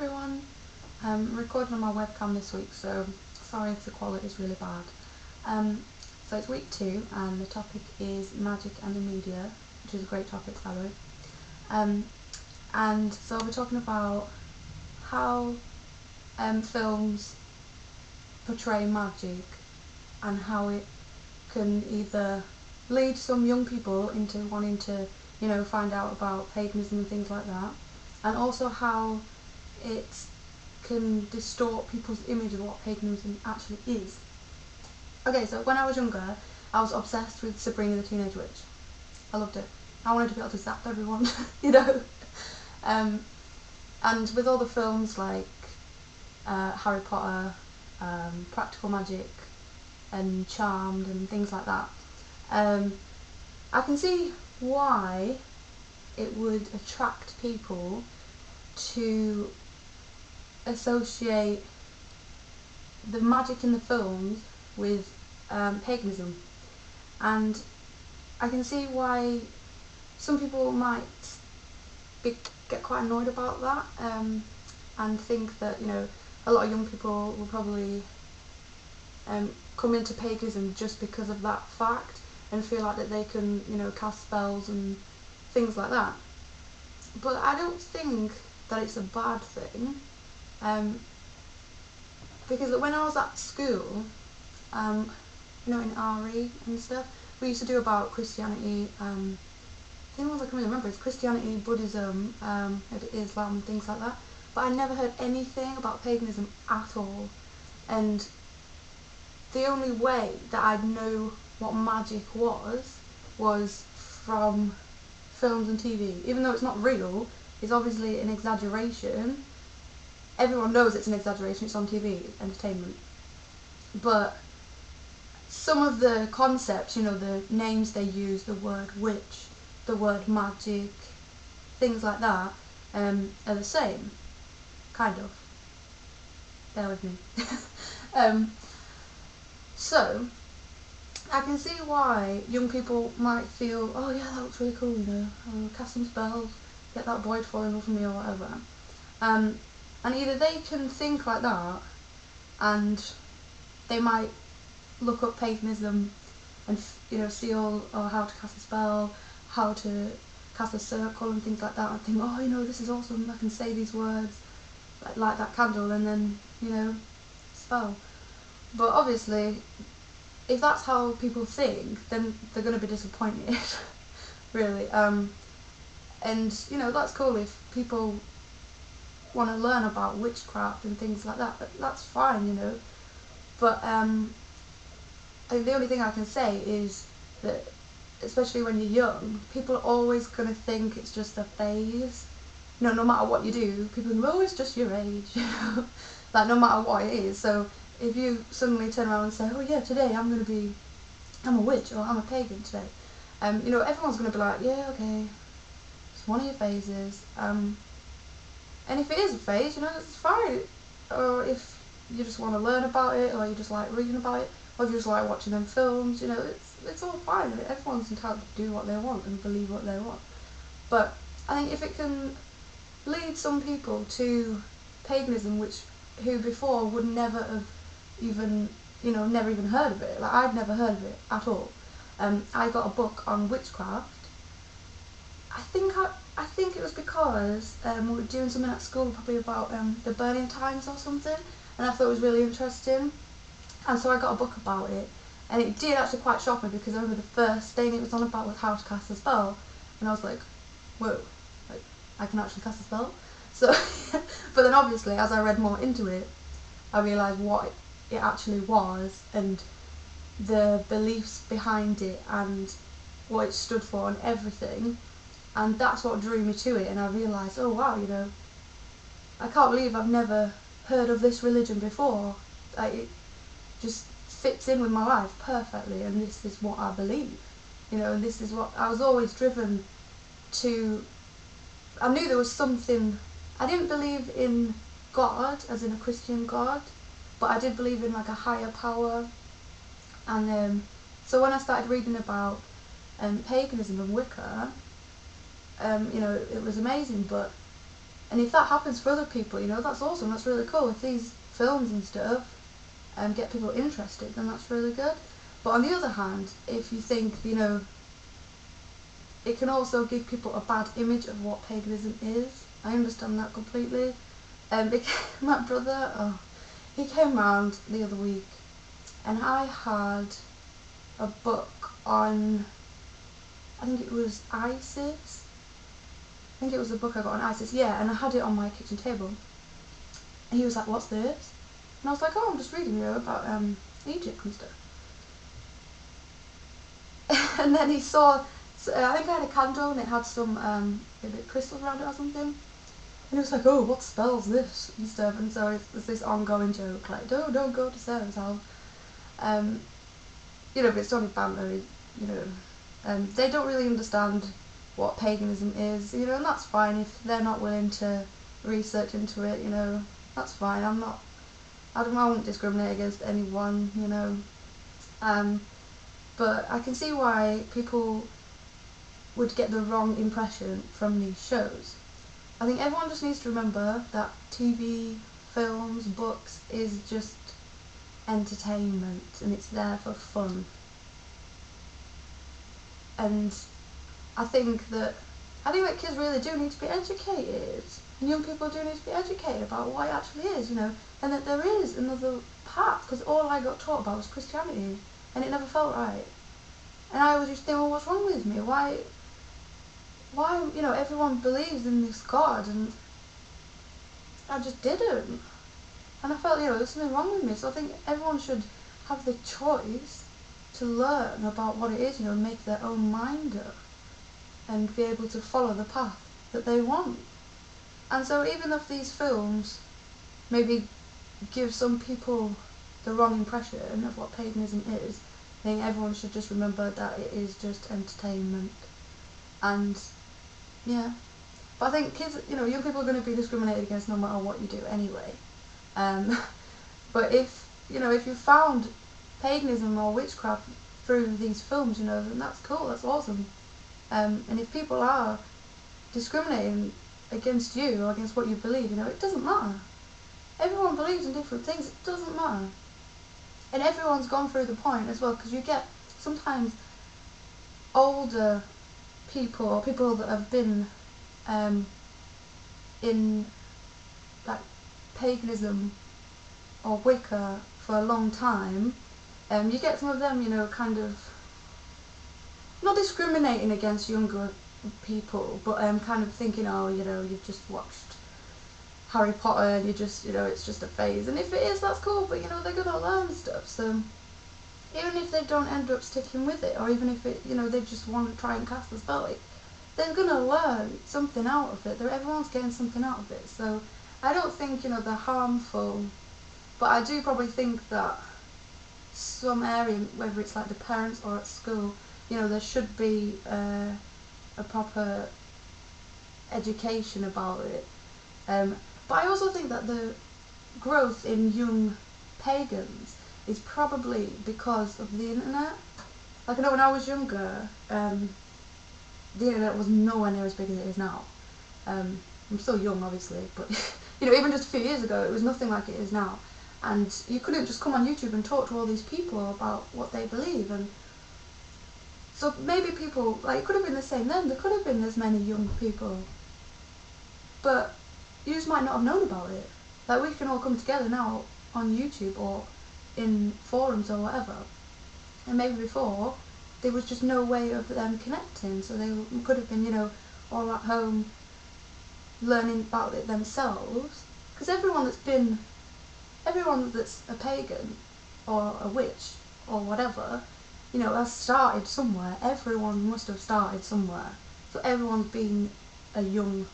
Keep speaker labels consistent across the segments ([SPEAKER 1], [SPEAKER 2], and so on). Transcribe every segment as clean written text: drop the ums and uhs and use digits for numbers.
[SPEAKER 1] everyone. I'm recording on my webcam this week, so sorry if the quality is really bad. So it's week 2 and the topic is magic and the media, which is a great topic, by the way. And so we're talking about how films portray magic and how it can either lead some young people into wanting to, find out about paganism and things like that, and also how it can distort people's image of what paganism actually is. Okay, so when I was younger, I was obsessed with Sabrina the Teenage Witch. I loved it. I wanted to be able to zap everyone, And with all the films like Harry Potter, Practical Magic, and Charmed, and things like that, I can see why it would attract people to associate the magic in the films with paganism, and I can see why some people might get quite annoyed about that, and think that a lot of young people will probably come into paganism just because of that fact and feel like that they can cast spells and things like that. But I don't think that it's a bad thing, because when I was at school, in RE and stuff, we used to do about Christianity. The only ones I can really remember is Christianity, Buddhism, maybe Islam, things like that. But I never heard anything about paganism at all. And the only way that I'd know what magic was from films and TV. Even though it's not real, it's obviously an exaggeration. Everyone knows it's an exaggeration, it's on TV, entertainment. But some of the concepts, the names they use, the word witch, the word magic, things like that, are the same, kind of. Bear with me. So, I can see why young people might feel, oh yeah, that looks really cool, I'll cast some spells, get that boy to fall in love with me or whatever. And either they can think like that, and they might look up paganism and see all how to cast a spell, how to cast a circle and things like that, and think, oh, this is awesome, I can say these words, light that candle and then, spell. But obviously, if that's how people think, then they're going to be disappointed, really. And, that's cool if people want to learn about witchcraft and things like that, that's fine, But the only thing I can say is that, especially when you're young, people are always going to think it's just a phase. No matter what you do, people go, oh, it's just your age, like no matter what it is. So if you suddenly turn around and say, oh yeah, today I'm a witch, or I'm a pagan today, everyone's going to be like, yeah, okay, it's one of your phases. And if it is a phase, it's fine. Or if you just want to learn about it, or you just like reading about it, or if you just like watching them films, it's all fine. Everyone's entitled to do what they want and believe what they want. But I think if it can lead some people to paganism, who before would never have even, never even heard of it. Like, I'd never heard of it at all. I got a book on witchcraft. I think it was because we were doing something at school, probably about the Burning Times or something, and I thought it was really interesting, and so I got a book about it, and it did actually quite shock me, because I remember the first thing it was on about was how to cast a spell, and I was like, whoa, like, I can actually cast a spell? So, but then obviously, as I read more into it, I realised what it actually was, and the beliefs behind it, and what it stood for, and everything. And that's what drew me to it, and I realised, oh wow, I can't believe I've never heard of this religion before. It just fits in with my life perfectly, and this is what I believe, and this is what I was always driven to. I knew there was something. I didn't believe in God, as in a Christian God, but I did believe in like a higher power. And so when I started reading about paganism and Wicca, it was amazing, but And if that happens for other people, you know, that's awesome, that's really cool. If these films and stuff get people interested, then that's really good. But on the other hand, if you think, you know, it can also give people a bad image of what paganism is. I understand that completely. My brother, he came round the other week, and I had a book on, I think it was ISIS. I think it was a book I got on ISIS, yeah, and I had it on my kitchen table. And he was like, "What's this?" And I was like, "Oh, I'm just reading, you know, about Egypt and stuff." And then he saw, I think I had a candle and it had some maybe crystals around it or something. And he was like, "Oh, what spells this?" and stuff. And so it's this ongoing joke, like, don't go to Sarah's house. You know, but it's only banter, you know. They don't really understand what paganism is, you know, and that's fine if they're not willing to research into it, you know, that's fine. I won't discriminate against anyone, you know. But I can see why people would get the wrong impression from these shows. I think everyone just needs to remember that TV, films, books is just entertainment and it's there for fun. And I think that kids really do need to be educated, and young people do need to be educated about what it actually is, you know, and that there is another path, because all I got taught about was Christianity, and it never felt right. And I was just thinking, well, what's wrong with me? Why, you know, everyone believes in this God, and I just didn't. And I felt, you know, there's something wrong with me. So I think everyone should have the choice to learn about what it is, you know, and make their own mind up, and be able to follow the path that they want. And so even if these films maybe give some people the wrong impression of what paganism is, I think everyone should just remember that it is just entertainment. And yeah, but I think kids, you know, young people are going to be discriminated against no matter what you do anyway. But if, you know, if you found paganism or witchcraft through these films, you know, then that's cool, that's awesome. And if people are discriminating against you or against what you believe, you know, it doesn't matter. Everyone believes in different things, it doesn't matter. And everyone's gone through the point as well, because you get sometimes older people or people that have been in like paganism or Wicca for a long time. You get some of them, you know, kind of not discriminating against younger people, but kind of thinking, oh, you know, you've just watched Harry Potter and you just, you know, it's just a phase. And if it is, that's cool, but, you know, they're going to learn stuff. So even if they don't end up sticking with it, or even if it, you know, they just want to try and cast the spell, like, they're going to learn something out of it. Everyone's getting something out of it. So I don't think, you know, they're harmful, but I do probably think that some area, whether it's like the parents or at school, you know, there should be a proper education about it. But I also think that the growth in young pagans is probably because of the internet. Like, I know when I was younger, the internet was nowhere near as big as it is now. I'm still young, obviously, but you know, even just a few years ago, it was nothing like it is now. And you couldn't just come on YouTube and talk to all these people about what they believe. And so maybe people, like, it could have been the same then. There could have been as many young people, but you just might not have known about it. Like, we can all come together now on YouTube or in forums or whatever, and maybe before there was just no way of them connecting, so they could have been, you know, all at home learning about it themselves. Because everyone that's a pagan or a witch or whatever, you know, has started somewhere. Everyone must have started somewhere. So everyone's been a young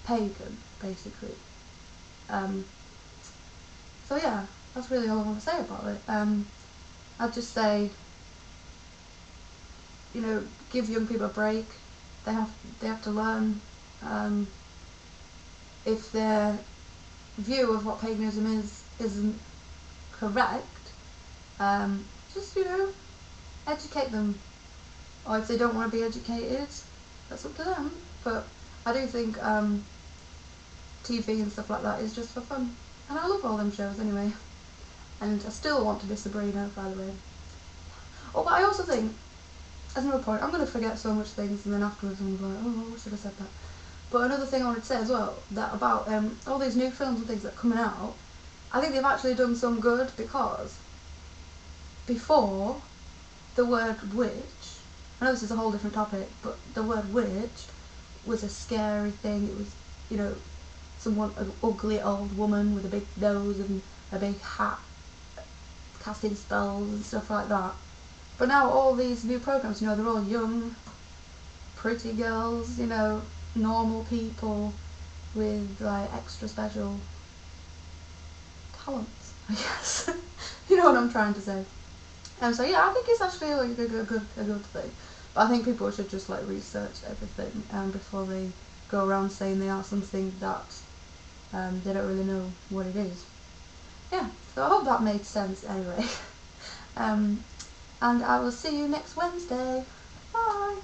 [SPEAKER 1] pagan, basically. So yeah, that's really all I want to say about it. I'd just say, you know, give young people a break. They have to learn. If their view of what paganism isn't correct, just, you know, educate them. Or if they don't want to be educated, that's up to them. But I do think TV and stuff like that is just for fun. And I love all them shows anyway. And I still want to be Sabrina, by the way. Oh, but I also think, as another point, I'm going to forget so much things and then afterwards I'm like, oh, I should have said that. But another thing I wanted to say as well, that about all these new films and things that are coming out, I think they've actually done some good, because before, the word witch, I know this is a whole different topic, but the word witch was a scary thing. It was, you know, an ugly old woman with a big nose and a big hat casting spells and stuff like that. But now all these new programs, you know, they're all young, pretty girls, you know, normal people with like extra special talents, I guess. You know what I'm trying to say. So yeah, I think it's actually like a good thing. But I think people should just like research everything before they go around saying they are something that they don't really know what it is. Yeah, so I hope that made sense anyway. And I will see you next Wednesday. Bye!